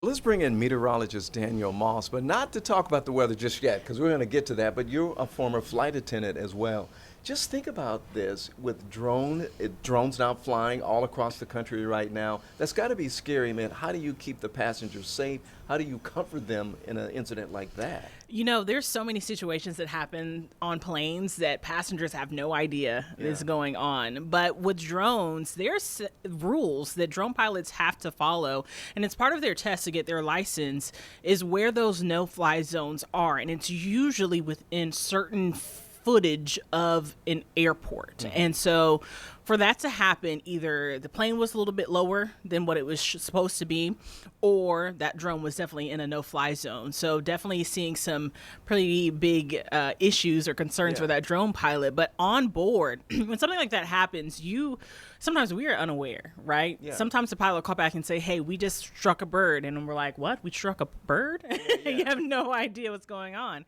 Let's bring in meteorologist Danielle Moss, but not to talk about the weather just yet, because we're going to get to that. But you're a former flight attendant as well. Just think about this with drones now flying all across the country right now. That's got to be scary, man. How do you keep the passengers safe? How do you comfort them in an incident like that? You know, there's so many situations that happen on planes that passengers have no idea is going on. But with drones, there's rules that drone pilots have to follow. And it's part of their test to get their license is where those no-fly zones are. And it's usually within certain footage of an airport. Mm-hmm. And so for that to happen, either the plane was a little bit lower than what it was supposed to be, or that drone was definitely in a no-fly zone. So definitely seeing some pretty big issues or concerns for that drone pilot. But on board, when something like that happens, sometimes we are unaware, right? Yeah. Sometimes the pilot will call back and say, hey, we just struck a bird. And we're like, what? We struck a bird? Yeah. You have no idea what's going on.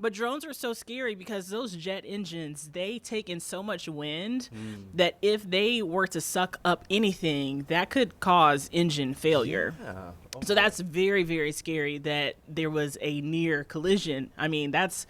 But drones are so scary because those jet engines, they take in so much wind that if they were to suck up anything, that could cause engine failure. Yeah. Okay. So that's very, very scary that there was a near collision. I mean, that's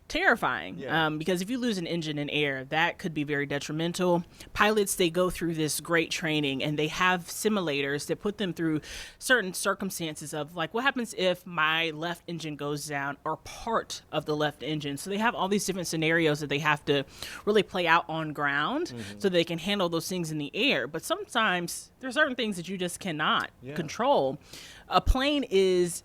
terrifying because if you lose an engine in air, that could be very detrimental. Pilots, they go through this great training and they have simulators that put them through certain circumstances of like, what happens if my left engine goes down or part of the left engine? So they have all these different scenarios that they have to really play out on ground so they can handle those things in the air. But sometimes there are certain things that you just cannot control. A plane is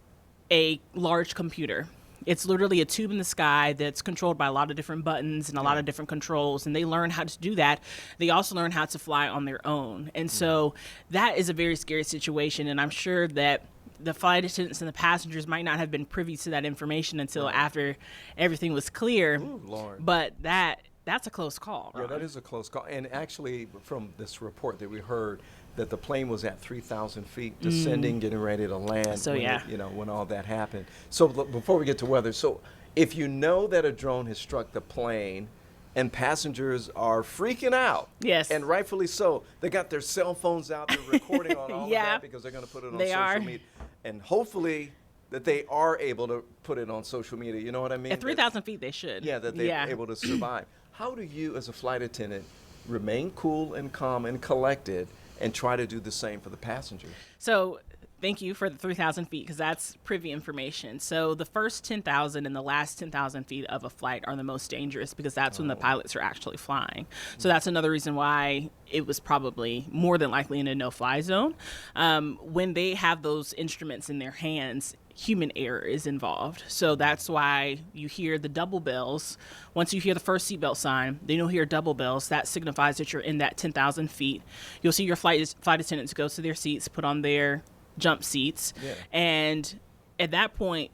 a large computer. It's literally a tube in the sky that's controlled by a lot of different buttons and a lot of different controls. And they learn how to do that. They also learn how to fly on their own. And so that is a very scary situation. And I'm sure that the flight attendants and the passengers might not have been privy to that information until after everything was clear. Ooh, Lord. But that's a close call, Ron. Yeah, that is a close call. And actually, from this report that we heard, that the plane was at 3,000 feet, descending, getting ready to land. So when all that happened. So before we get to weather, so if you know that a drone has struck the plane and passengers are freaking out, and rightfully so, they got their cell phones out, they're recording on all of that because they're going to put it on social media, and hopefully that they are able to put it on social media. You know what I mean? At 3,000 feet, they should. Yeah, that they're able to survive. How do you, as a flight attendant, remain cool and calm and collected and try to do the same for the passengers? So thank you for the 3,000 feet because that's privy information. So the first 10,000 and the last 10,000 feet of a flight are the most dangerous because that's when the pilots are actually flying. So that's another reason why it was probably more than likely in a no-fly zone. When they have those instruments in their hands, human error is involved. So that's why you hear the double bells. Once you hear the first seatbelt sign, then you'll hear double bells. That signifies that you're in that 10,000 feet. You'll see your flight attendants go to their seats, put on their jump seats. Yeah. And at that point,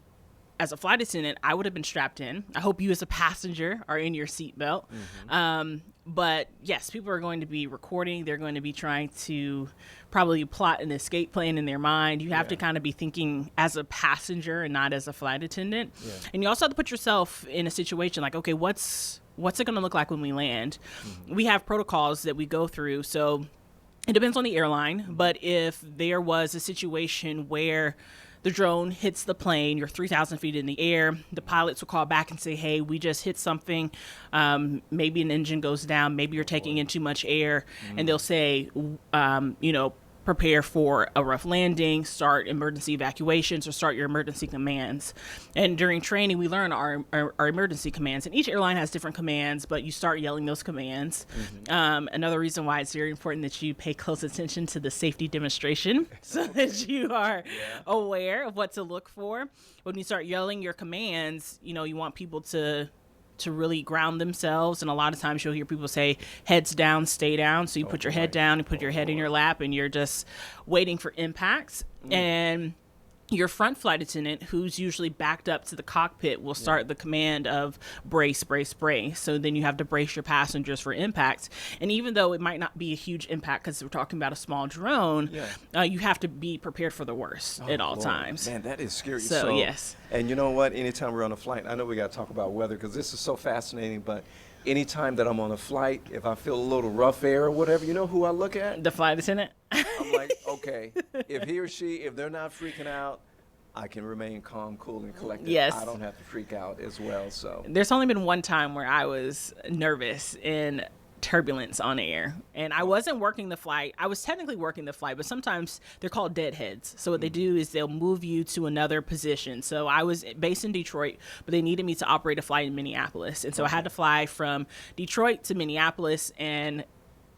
as a flight attendant, I would have been strapped in. I hope you as a passenger are in your seatbelt. But yes, people are going to be recording. They're going to be trying to probably plot an escape plan in their mind. You have to kind of be thinking as a passenger and not as a flight attendant. Yeah. And you also have to put yourself in a situation like, okay, what's it going to look like when we land? We have protocols that we go through. So it depends on the airline. But if there was a situation where the drone hits the plane, you're 3,000 feet in the air, the pilots will call back and say, hey, we just hit something. Maybe an engine goes down. Maybe you're taking in too much air. And they'll say, prepare for a rough landing, start emergency evacuations, or start your emergency commands. And during training, we learn our emergency commands. And each airline has different commands, but you start yelling those commands. Another reason why it's very important that you pay close attention to the safety demonstration so that you are aware of what to look for. When you start yelling your commands, you want people to really ground themselves. And a lot of times you'll hear people say, heads down, stay down. So you put your head down and put your head in your lap and you're just waiting for impacts. And your front flight attendant, who's usually backed up to the cockpit, will start the command of brace, brace, brace. So then you have to brace your passengers for impacts. And even though it might not be a huge impact because we're talking about a small drone, you have to be prepared for the worst at all times. Man, that is scary. So yes. And you know what? Anytime we're on a flight, I know we got to talk about weather because this is so fascinating, but anytime that I'm on a flight, if I feel a little rough air or whatever, you know who I look at? The flight attendant. I'm like, okay, if he or she, if they're not freaking out, I can remain calm, cool, and collected. Yes. I don't have to freak out as well. So there's only been one time where I was nervous in turbulence on air, and I wasn't working the flight. I was technically working the flight, but sometimes they're called deadheads. So what they do is they'll move you to another position. So I was based in Detroit, but they needed me to operate a flight in Minneapolis, and so I had to fly from Detroit to Minneapolis. And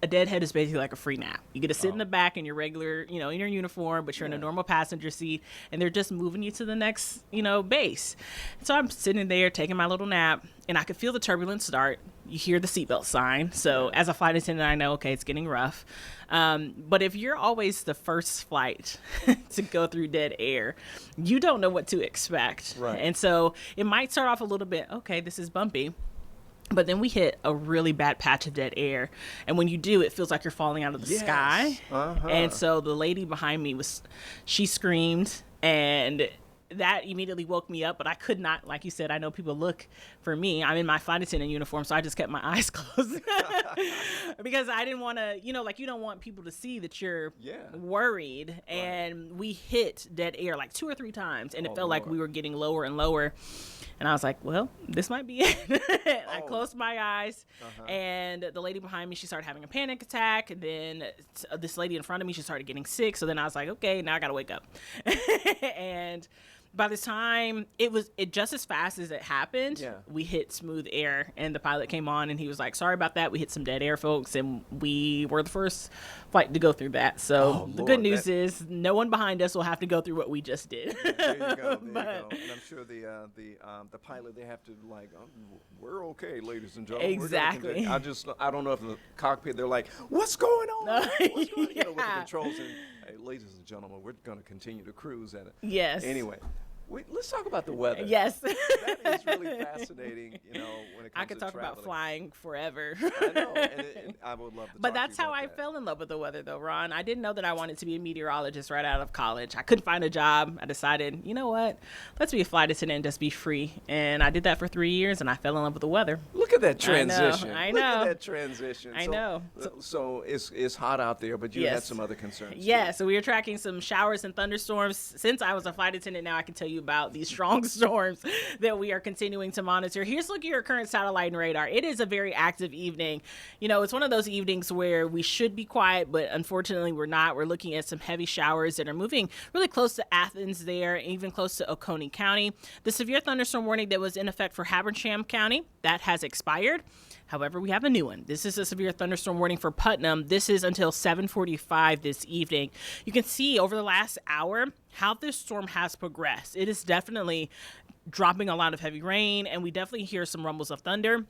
a deadhead is basically like a free nap. You get to sit in the back in your regular, in your uniform, but you're in a normal passenger seat, and they're just moving you to the next, base. And so I'm sitting there taking my little nap, and I could feel the turbulence start. You hear the seatbelt sign. So as a flight attendant, I know, okay, it's getting rough. But if you're always the first flight to go through dead air, you don't know what to expect. Right. And so it might start off a little bit, okay, this is bumpy. But then we hit a really bad patch of dead air. And when you do, it feels like you're falling out of the sky. And so the lady behind me she screamed, and that immediately woke me up. But I could not, like you said, I know people look for me. I'm in my flight attendant uniform, so I just kept my eyes closed. Because I didn't want to, you don't want people to see that you're worried. And we hit dead air like 2 or 3 times, and it felt like we were getting lower and lower. And I was like, well, this might be it. I closed my eyes, and the lady behind me, she started having a panic attack. And then this lady in front of me, she started getting sick. So then I was like, okay, now I got to wake up. And by the time it just as fast as it happened, we hit smooth air, and the pilot came on, and he was like, sorry about that. We hit some dead air, folks, and we were the first flight to go through that. So the good news is no one behind us will have to go through what we just did. There you go. There you go. And I'm sure the pilot, they have to we're okay, ladies and gentlemen. Exactly. I don't know if in the cockpit they're like, what's going on? What's going on? With the controls, and hey, ladies and gentlemen, we're going to continue to cruise at it. Yes. Anyway. Let's talk about the weather. Yes. That is really fascinating, when it comes to I could talk traveling. about flying forever. I know, and I would love to But talk that's to you how about I that. fell in love with the weather, though, Ron. I didn't know that I wanted to be a meteorologist right out of college. I couldn't find a job. I decided, you know what? Let's be a flight attendant and just be free. And I did that for 3 years, and I fell in love with the weather. Look at that transition. I know. Look at that transition. I know. So it's hot out there, but you had some other concerns. Yeah, so we were tracking some showers and thunderstorms. Since I was a flight attendant, now I can tell you about these strong storms that we are continuing to monitor. Here's looking at your current satellite and radar. It is a very active evening. It's one of those evenings where we should be quiet, but unfortunately we're not. We're looking at some heavy showers that are moving really close to Athens there, even close to Oconee County. The severe thunderstorm warning that was in effect for Habersham County, that has expired. However, we have a new one. This is a severe thunderstorm warning for Putnam. This is until 7:45 this evening. You can see over the last hour how this storm has progressed. It is definitely dropping a lot of heavy rain, and we definitely hear some rumbles of thunder.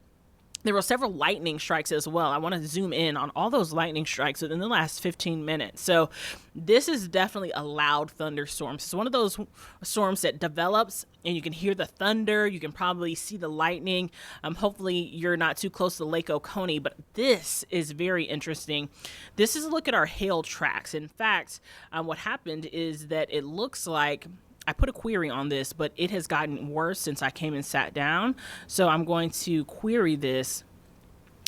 There were several lightning strikes as well. I want to zoom in on all those lightning strikes within the last 15 minutes. So this is definitely a loud thunderstorm. It's one of those storms that develops and you can hear the thunder. You can probably see the lightning. Hopefully you're not too close to Lake Oconee, but this is very interesting. This is a look at our hail tracks. In fact, what happened is that it looks like I put a query on this, but it has gotten worse since I came and sat down. So I'm going to query this.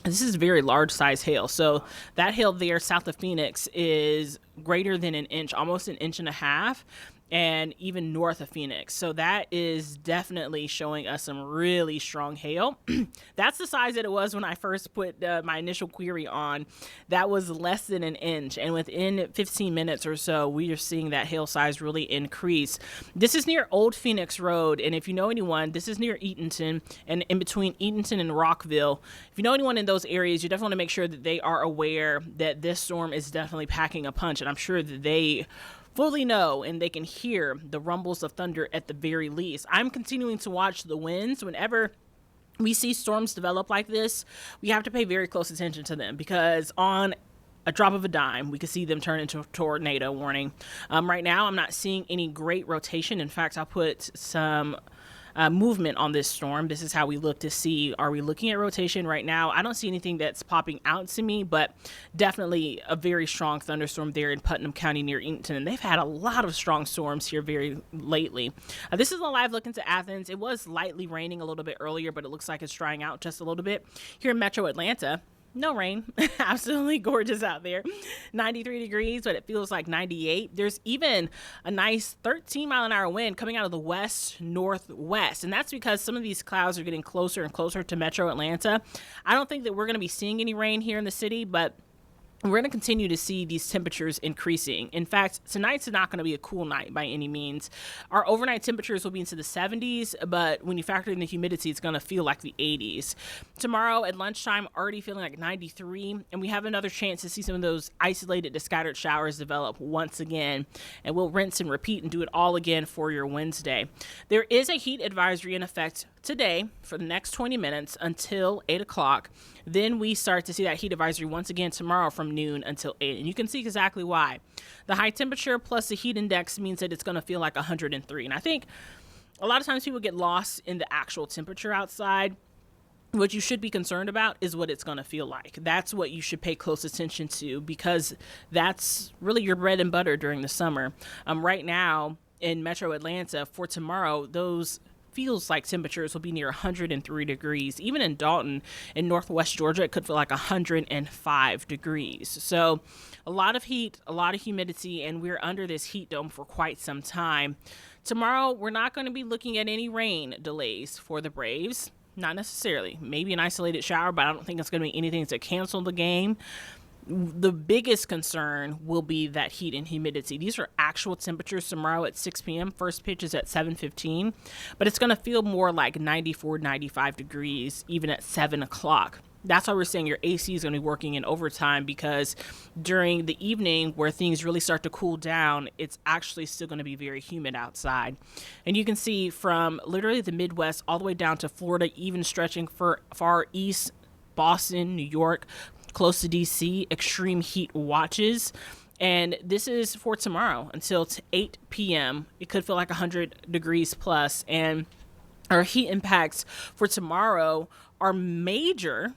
This is very large size hail. So that hail there south of Phoenix is greater than an inch, almost an inch and a half, and even north of Phoenix. So that is definitely showing us some really strong hail. That's the size that it was when I first put my initial query on. That was less than an inch. And within 15 minutes or so, we are seeing that hail size really increase. This is near Old Phoenix Road. And if you know anyone, this is near Eatonton and in between Eatonton and Rockville. If you know anyone in those areas, you definitely want to make sure that they are aware that this storm is definitely packing a punch. And I'm sure that they fully know and they can hear the rumbles of thunder at the very least. I'm continuing to watch the winds. Whenever we see storms develop like this, we have to pay very close attention to them because on a drop of a dime, we could see them turn into a tornado warning. Right now, I'm not seeing any great rotation. In fact, I'll put some movement on this storm. This is how we look to see, are we looking at rotation right now? I don't see anything that's popping out to me, but definitely a very strong thunderstorm there in Putnam County near Eatonton. And they've had a lot of strong storms here very lately. This is a live look into Athens. It was lightly raining a little bit earlier, but it looks like it's drying out just a little bit. Here in Metro Atlanta, No rain. Absolutely gorgeous out there. 93 degrees, but it feels like 98. There's even a nice 13-mile-an-hour wind coming out of the west-northwest. And that's because some of these clouds are getting closer and closer to Metro Atlanta. I don't think that we're going to be seeing any rain here in the city, but we're going to continue to see these temperatures increasing. In fact, tonight's not going to be a cool night by any means. Our overnight temperatures will be into the 70s, but when you factor in the humidity, it's going to feel like the 80s. Tomorrow at lunchtime, already feeling like 93, and we have another chance to see some of those isolated to scattered showers develop once again, and we'll rinse and repeat and do it all again for your Wednesday. There is a heat advisory in effect today for the next 20 minutes until 8 o'clock. Then we start to see that heat advisory once again tomorrow from noon until 8. And you can see exactly why. The high temperature plus the heat index means that it's going to feel like 103. And I think a lot of times people get lost in the actual temperature outside. What you should be concerned about is what it's going to feel like. That's what you should pay close attention to, because that's really your bread and butter during the summer. Right now in Metro Atlanta for tomorrow, those feels like temperatures will be near 103 degrees. Even in Dalton in northwest Georgia, it could feel like 105 degrees. So a lot of heat, a lot of humidity, and we're under this heat dome for quite some time. Tomorrow, we're not going to be looking at any rain delays for the Braves. Not necessarily. Maybe an isolated shower, but I don't think it's going to be anything to cancel the game. The biggest concern will be that heat and humidity. These are actual temperatures tomorrow at 6 p.m. First pitch is at 7:15, but it's going to feel more like 94, 95 degrees even at 7 o'clock. That's why we're saying your AC is going to be working in overtime, because during the evening where things really start to cool down, it's actually still going to be very humid outside. And you can see from literally the Midwest all the way down to Florida, even stretching for far east, Boston, New York, close to DC, extreme heat watches. And this is for tomorrow until 8 p.m. It could feel like 100 degrees plus. And our heat impacts for tomorrow are major,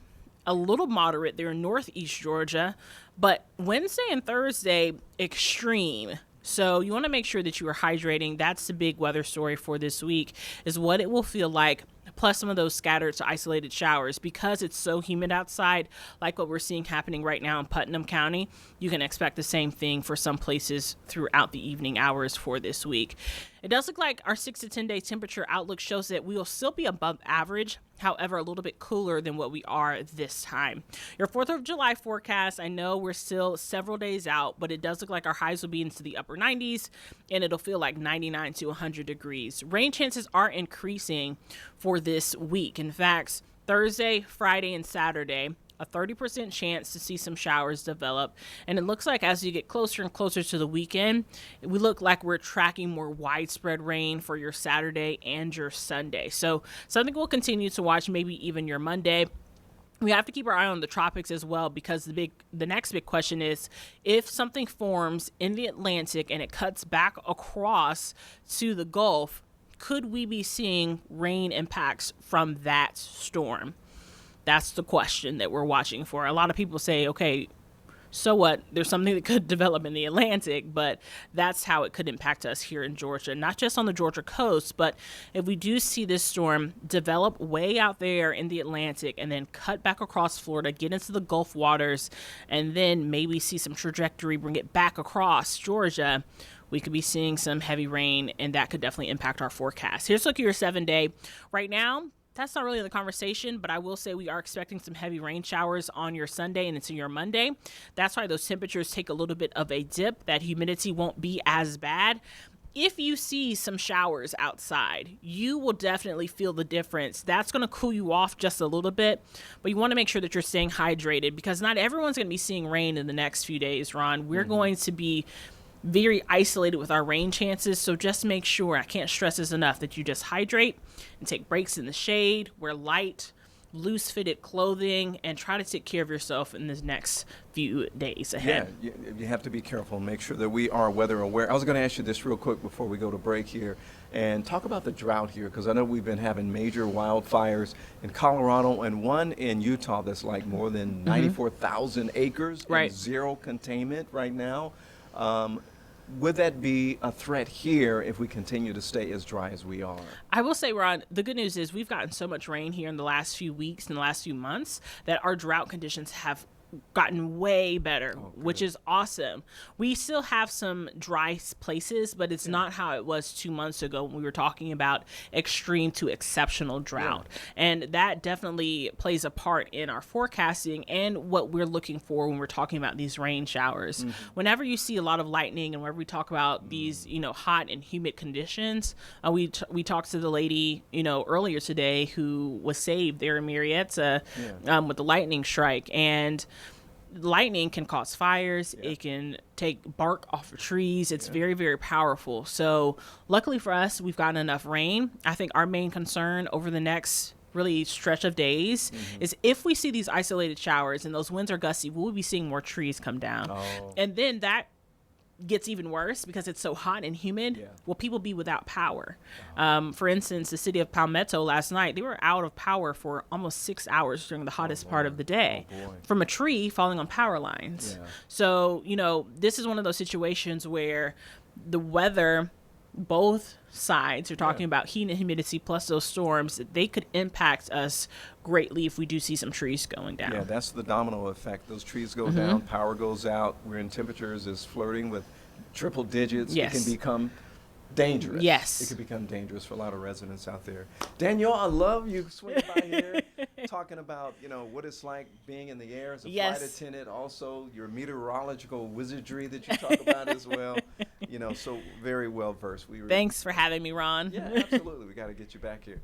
a little moderate there in northeast Georgia, but Wednesday and Thursday, extreme. So you want to make sure that you are hydrating. That's the big weather story for this week, is what it will feel like, plus some of those scattered to isolated showers. Because it's so humid outside, like what we're seeing happening right now in Putnam County, you can expect the same thing for some places throughout the evening hours for this week. It does look like our 6 to 10 day temperature outlook shows that we will still be above average, however, a little bit cooler than what we are this time. Your 4th of July forecast, I know we're still several days out, but it does look like our highs will be into the upper 90s, and it'll feel like 99 to 100 degrees. Rain chances are increasing for this week. In fact, Thursday, Friday, and Saturday, a 30% chance to see some showers develop. And it looks like as you get closer and closer to the weekend, we look like we're tracking more widespread rain for your Saturday and your Sunday. So something we'll continue to watch, maybe even your Monday. We have to keep our eye on the tropics as well, because the next big question is, if something forms in the Atlantic and it cuts back across to the Gulf, could we be seeing rain impacts from that storm? That's the question that we're watching for. A lot of people say, okay, so what? There's something that could develop in the Atlantic, but that's how it could impact us here in Georgia, not just on the Georgia coast, but if we do see this storm develop way out there in the Atlantic and then cut back across Florida, get into the Gulf waters, and then maybe see some trajectory, bring it back across Georgia, we could be seeing some heavy rain, and that could definitely impact our forecast. Here's a look at your 7-day. Right now, that's not really the conversation, but I will say we are expecting some heavy rain showers on your Sunday and into your Monday. That's why those temperatures take a little bit of a dip. That humidity won't be as bad. If you see some showers outside, you will definitely feel the difference. That's going to cool you off just a little bit, but you want to make sure that you're staying hydrated, because not everyone's going to be seeing rain in the next few days, Ron. We're going to be very isolated with our rain chances, so just make sure, I can't stress this enough, that you just hydrate and take breaks in the shade, wear light, loose-fitted clothing, and try to take care of yourself in the next few days ahead. Yeah, you have to be careful and make sure that we are weather aware. I was going to ask you this real quick before we go to break here, and talk about the drought here, because I know we've been having major wildfires in Colorado and one in Utah that's like more than 94,000 acres, right, and zero containment right now. would that be a threat here if we continue to stay as dry as we are? I will say, Ron, the good news is we've gotten so much rain here in the last few weeks and the last few months that our drought conditions have gotten way better, which is awesome. We still have some dry places, but it's not how it was 2 months ago when we were talking about extreme to exceptional drought. And that definitely plays a part in our forecasting and what we're looking for when we're talking about these rain showers. Whenever you see a lot of lightning and whenever we talk about these, hot and humid conditions, we talked to the lady, earlier today who was saved there in Marietta with the lightning strike. And lightning can cause fires. It can take bark off of trees. It's very, very powerful. So luckily for us, we've gotten enough rain. I think our main concern over the next really stretch of days is if we see these isolated showers and those winds are gusty, we'll be seeing more trees come down. And then that gets even worse because it's so hot and humid. Will people be without power? For instance, the city of Palmetto last night, they were out of power for almost 6 hours during the hottest part of the day from a tree falling on power lines. So, this is one of those situations where the weather, both sides are talking about heat and humidity plus those storms, they could impact us greatly if we do see some trees going down. Yeah, that's the domino effect. Those trees go down, power goes out, we're in temperatures is flirting with triple digits. It can become dangerous. It can become dangerous for a lot of residents out there. Danielle, I love you swinging by here talking about, what it's like being in the air as a flight attendant. Also, your meteorological wizardry that you talk about as well. So very well versed. Thanks for having me, Ron. Yeah, absolutely. We got to get you back here.